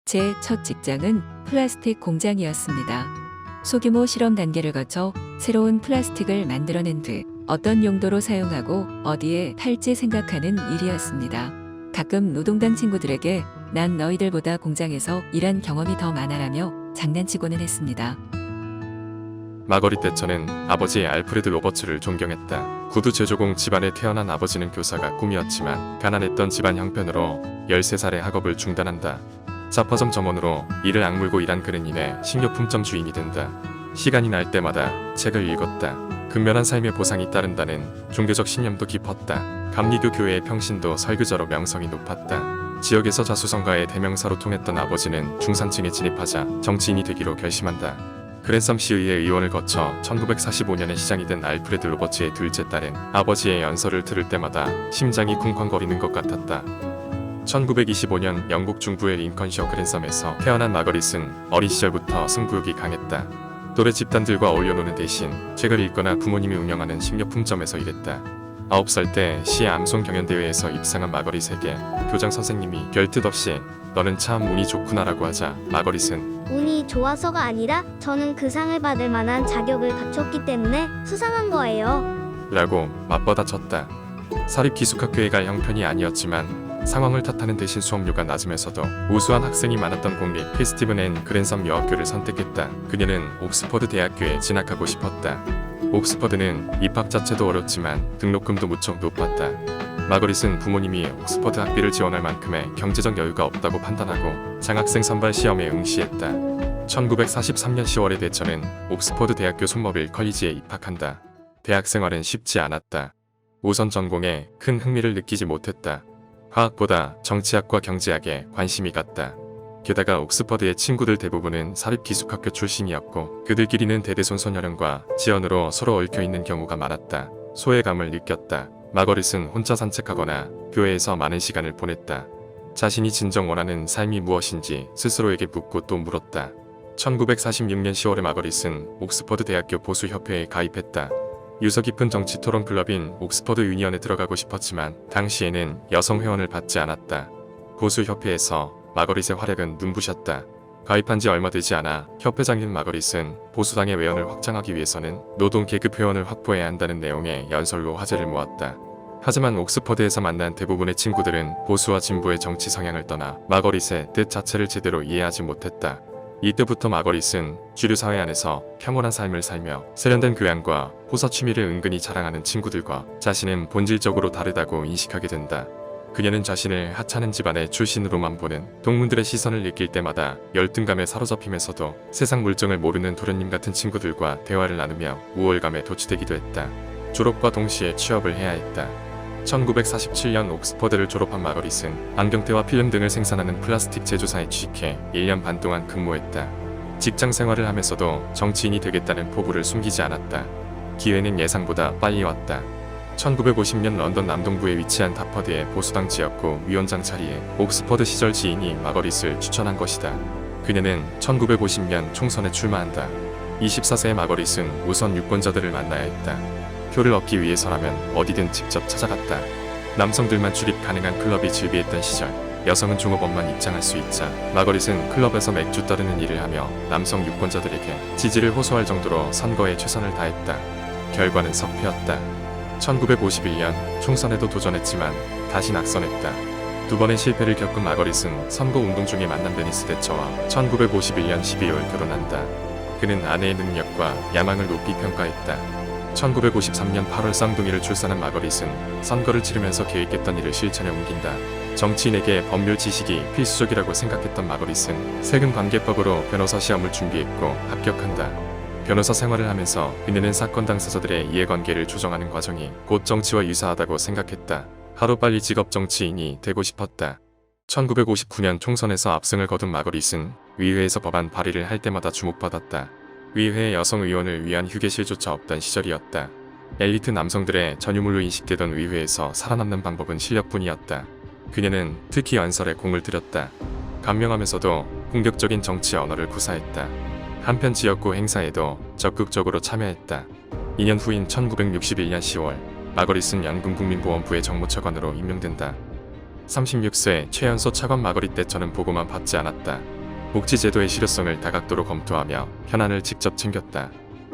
제 첫 직장은 플라스틱 공장이었습니다. 소규모 실험 단계를 거쳐 새로운 플라스틱을 만들어낸 뒤 어떤 용도로 사용하고 어디에 팔지 생각하는 일이었습니다. 가끔 노동당 친구들에게 난 너희들보다 공장에서 일한 경험이 더 많아라며 장난치고는 했습니다. 마거리 때처는 아버지 알프레드 로버츠를 존경했다. 구두 제조공 집안에 태어난 아버지는 교사가 꿈이었지만 가난했던 집안 형편으로 13살에 학업을 중단한다. 잡화점 점원으로 이를 악물고 일한 그는 이내 식료품점 주인이 된다. 시간이 날 때마다 책을 읽었다. 근면한 삶의 보상이 따른다는 종교적 신념도 깊었다. 감리교 교회의 평신도 설교자로 명성이 높았다. 지역에서 자수성가의 대명사로 통했던 아버지는 중산층에 진입하자 정치인이 되기로 결심한다. 그랜섬시의회 의원을 거쳐 1945년에 시장이 된 알프레드 로버츠의 둘째 딸은 아버지의 연설을 들을 때마다 심장이 쿵쾅거리는 것 같았다. 1925년 영국 중부의 링컨셔 그랜섬에서 태어난 마거릿은 어린 시절부터 승부욕이 강했다. 또래 집단들과 어울려 노는 대신 책을 읽거나 부모님이 운영하는 식료품점에서 일했다. 9살 때 시 암송 경연대회에서 입상한 마거릿에게 교장 선생님이 별뜻 없이 너는 참 운이 좋구나라고 하자 마거릿은 운이 좋아서가 아니라 저는 그 상을 받을 만한 자격을 갖췄기 때문에 수상한 거예요. 라고 맞받아쳤다. 사립기숙학교에 갈 형편이 아니었지만 상황을 탓하는 대신 수업료가 낮으면서도 우수한 학생이 많았던 공립 크리스티븐 앤 그랜섬 여학교를 선택했다. 그녀는 옥스퍼드 대학교에 진학하고 싶었다. 옥스퍼드는 입학 자체도 어렵지만 등록금도 무척 높았다. 마거릿은 부모님이 옥스퍼드 학비를 지원할 만큼의 경제적 여유가 없다고 판단하고 장학생 선발 시험에 응시했다. 1943년 10월에 대처는 옥스퍼드 대학교 손머빌 컬리지에 입학한다. 대학 생활은 쉽지 않았다. 우선 전공에 큰 흥미를 느끼지 못했다. 화학보다 정치학과 경제학에 관심이 갔다. 게다가 옥스퍼드의 친구들 대부분은 사립기숙학교 출신이었고 그들끼리는 대대손손 혈연과 지연으로 서로 얽혀있는 경우가 많았다. 소외감을 느꼈다. 마거릿은 혼자 산책하거나 교회에서 많은 시간을 보냈다. 자신이 진정 원하는 삶이 무엇인지 스스로에게 묻고 또 물었다. 1946년 10월에 마거릿은 옥스퍼드 대학교 보수협회에 가입했다. 유서 깊은 정치 토론 클럽인 옥스퍼드 유니언에 들어가고 싶었지만 당시에는 여성 회원을 받지 않았다. 보수협회에서 마거릿의 활약은 눈부셨다. 가입한 지 얼마 되지 않아 협회장인 마거릿은 보수당의 외연을 확장하기 위해서는 노동 계급 회원을 확보해야 한다는 내용의 연설로 화제를 모았다. 하지만 옥스퍼드에서 만난 대부분의 친구들은 보수와 진보의 정치 성향을 떠나 마거릿의 뜻 자체를 제대로 이해하지 못했다. 이때부터 마거릿은 주류 사회 안에서 평온한 삶을 살며 세련된 교양과 호사 취미를 은근히 자랑하는 친구들과 자신은 본질적으로 다르다고 인식하게 된다. 그녀는 자신을 하찮은 집안의 출신으로만 보는 동문들의 시선을 느낄 때마다 열등감에 사로잡히면서도 세상 물정을 모르는 도련님 같은 친구들과 대화를 나누며 우월감에 도취되기도 했다. 졸업과 동시에 취업을 해야 했다. 1947년 옥스퍼드를 졸업한 마거릿은 안경테와 필름 등을 생산하는 플라스틱 제조사에 취직해 1년 반 동안 근무했다. 직장 생활을 하면서도 정치인이 되겠다는 포부를 숨기지 않았다. 기회는 예상보다 빨리 왔다. 1950년 런던 남동부에 위치한 다퍼드의 보수당 지역구 위원장 자리에 옥스퍼드 시절 지인이 마거릿을 추천한 것이다. 그녀는 1950년 총선에 출마한다. 24세의 마거릿은 우선 유권자들을 만나야 했다. 표를 얻기 위해서라면 어디든 직접 찾아갔다. 남성들만 출입 가능한 클럽이 즐비했던 시절 여성은 종업원만 입장할 수 있자 마거릿은 클럽에서 맥주 따르는 일을 하며 남성 유권자들에게 지지를 호소할 정도로 선거에 최선을 다했다. 결과는 석패였다. 1951년 총선에도 도전했지만 다시 낙선했다. 두 번의 실패를 겪은 마거릿은 선거운동 중에 만난 데니스 대처와 1951년 12월 결혼한다. 그는 아내의 능력과 야망을 높이 평가했다. 1953년 8월 쌍둥이를 출산한 마거릿은 선거를 치르면서 계획했던 일을 실천에 옮긴다. 정치인에게 법률 지식이 필수적이라고 생각했던 마거릿은 세금관계법으로 변호사 시험을 준비했고 합격한다. 변호사 생활을 하면서 그녀는 사건 당사자들의 이해관계를 조정하는 과정이 곧 정치와 유사하다고 생각했다. 하루빨리 직업 정치인이 되고 싶었다. 1959년 총선에서 압승을 거둔 마거릿은 의회에서 법안 발의를 할 때마다 주목받았다. 의회 여성 의원을 위한 휴게실조차 없던 시절이었다. 엘리트 남성들의 전유물로 인식되던 의회에서 살아남는 방법은 실력뿐이었다. 그녀는 특히 연설에 공을 들였다. 간명하면서도 공격적인 정치 언어를 구사했다. 한편 지역구 행사에도 적극적으로 참여했다. 2년 후인 1961년 10월 마거릿은 연금국민보험부의 정무차관으로 임명된다. 36세 최연소 차관 마거릿 대처는 보고만 받지 않았다. 복지제도의 실효성을 다각도로 검토하며 현안을 직접 챙겼다.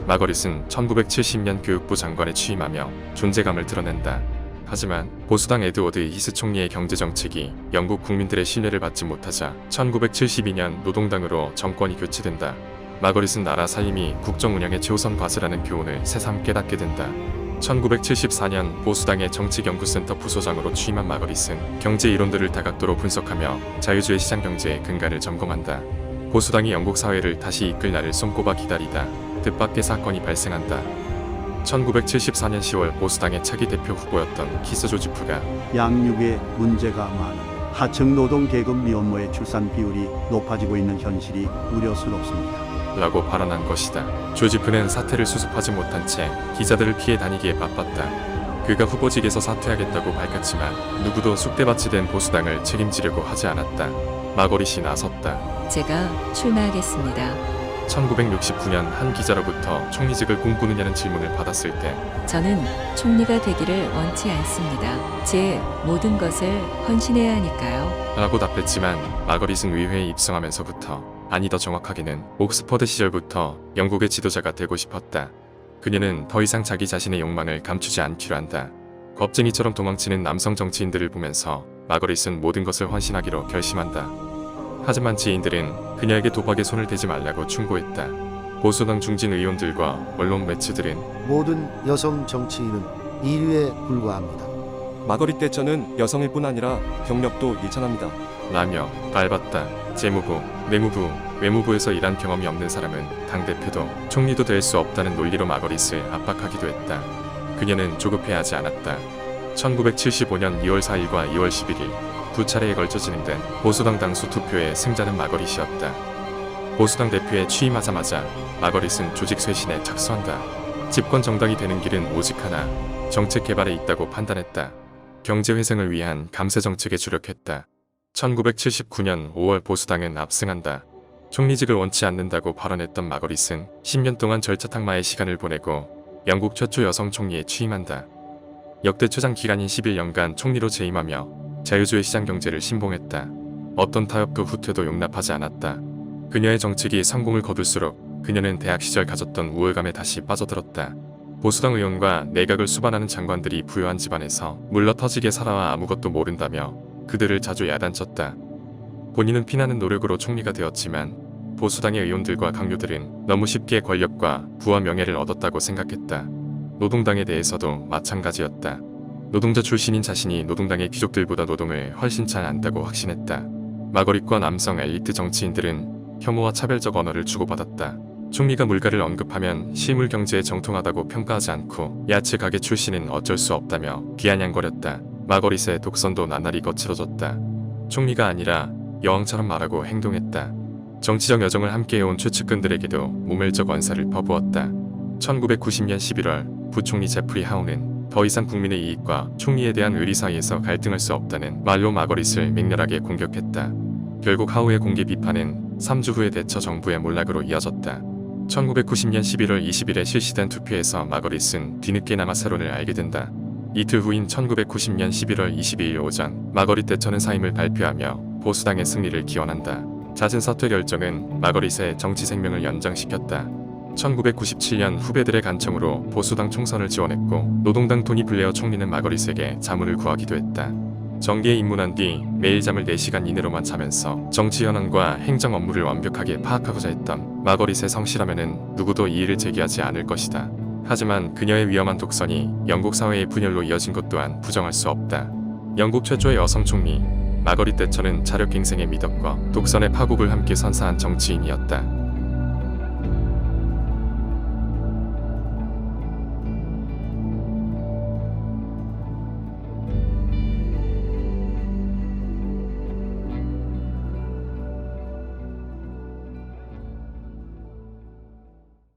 마거릿은 1970년 교육부 장관에 취임하며 존재감을 드러낸다. 하지만 보수당 에드워드 히스 총리의 경제정책이 영국 국민들의 신뢰를 받지 못하자 1972년 노동당으로 정권이 교체된다. 마거릿은 나라 살림이 국정 운영의 최우선 과제라는 교훈을 새삼 깨닫게 된다. 1974년 보수당의 정치연구센터 부소장으로 취임한 마거릿은 경제 이론들을 다각도로 분석하며 자유주의 시장 경제의 근간을 점검한다. 보수당이 영국 사회를 다시 이끌 날을 손꼽아 기다리다 뜻밖의 사건이 발생한다. 1974년 10월 보수당의 차기 대표 후보였던 키스 조지프가 양육에 문제가 많은 하층 노동 계급 미혼모의 출산 비율이 높아지고 있는 현실이 우려스럽습니다. 라고 발언한 것이다. 조지프는 사태를 수습하지 못한 채 기자들을 피해 다니기에 바빴다. 그가 후보직에서 사퇴하겠다고 밝혔지만 누구도 쑥대밭이 된 보수당을 책임지려고 하지 않았다. 마거릿이 나섰다. 제가 출마하겠습니다. 1969년 한 기자로부터 총리직을 꿈꾸느냐는 질문을 받았을 때 저는 총리가 되기를 원치 않습니다. 제 모든 것을 헌신해야 하니까요. 라고 답했지만 마거릿은 의회에 입성하면서부터, 아니 더 정확하게는 옥스퍼드 시절부터 영국의 지도자가 되고 싶었다. 그녀는 더 이상 자기 자신의 욕망을 감추지 않기로 한다. 겁쟁이처럼 도망치는 남성 정치인들을 보면서 마거릿은 모든 것을 헌신하기로 결심한다. 하지만 지인들은 그녀에게 도박에 손을 대지 말라고 충고했다. 보수당 중진 의원들과 언론 매체들은 모든 여성 정치인은 인류에 불과합니다. 마거릿 대처는 여성일 뿐 아니라 경력도 일천합니다. 라며 밟았다. 재무부, 내무부, 외무부에서 일한 경험이 없는 사람은 당대표도 총리도 될 수 없다는 논리로 마거릿을 압박하기도 했다. 그녀는 조급해하지 않았다. 1975년 2월 4일과 2월 11일 두 차례에 걸쳐 진행된 보수당 당수 투표의 승자는 마거릿이었다. 보수당 대표에 취임하자마자 마거릿은 조직 쇄신에 착수한다. 집권 정당이 되는 길은 오직 하나, 정책 개발에 있다고 판단했다. 경제 회생을 위한 감세 정책에 주력했다. 1979년 5월 보수당은 압승한다. 총리직을 원치 않는다고 발언했던 마거릿은 10년 동안 절차탁마의 시간을 보내고 영국 최초 여성 총리에 취임한다. 역대 최장 기간인 11년간 총리로 재임하며 자유주의 시장 경제를 신봉했다. 어떤 타협도 후퇴도 용납하지 않았다. 그녀의 정책이 성공을 거둘수록 그녀는 대학 시절 가졌던 우월감에 다시 빠져들었다. 보수당 의원과 내각을 수반하는 장관들이 부유한 집안에서 물러터지게 살아와 아무것도 모른다며 그들을 자주 야단쳤다. 본인은 피나는 노력으로 총리가 되었지만 보수당의 의원들과 강요들은 너무 쉽게 권력과 부와 명예를 얻었다고 생각했다. 노동당에 대해서도 마찬가지였다. 노동자 출신인 자신이 노동당의 귀족들보다 노동을 훨씬 잘 안다고 확신했다. 마거릿과 남성 엘리트 정치인들은 혐오와 차별적 언어를 주고받았다. 총리가 물가를 언급하면 실물 경제에 정통하다고 평가하지 않고 야채 가게 출신은 어쩔 수 없다며 비아냥거렸다. 마거릿의 독선도 나날이 거칠어졌다. 총리가 아니라 여왕처럼 말하고 행동했다. 정치적 여정을 함께해온 최측근들에게도 모멸적 원사를 퍼부었다. 1990년 11월 부총리 제프리 하우는 더 이상 국민의 이익과 총리에 대한 의리 사이에서 갈등할 수 없다는 말로 마거릿을 맹렬하게 공격했다. 결국 하우의 공개 비판은 3주 후의 대처 정부의 몰락으로 이어졌다. 1990년 11월 20일에 실시된 투표에서 마거릿은 뒤늦게나마 세론을 알게 된다. 이틀 후인 1990년 11월 22일 오전 마거릿 대처는 사임을 발표하며 보수당의 승리를 기원한다. 잦은 사퇴 결정은 마거릿의 정치 생명을 연장시켰다. 1997년 후배들의 간청으로 보수당 총선을 지원했고 노동당 토니 블레어 총리는 마거릿에게 자문을 구하기도 했다. 정계에 입문한 뒤 매일 잠을 4시간 이내로만 자면서 정치 현안과 행정 업무를 완벽하게 파악하고자 했던 마거릿의 성실함에는 누구도 이의를 제기하지 않을 것이다. 하지만 그녀의 위험한 독선이 영국 사회의 분열로 이어진 것 또한 부정할 수 없다. 영국 최초의 여성 총리 마거릿 대처는 자력갱생의 미덕과 독선의 파국을 함께 선사한 정치인이었다.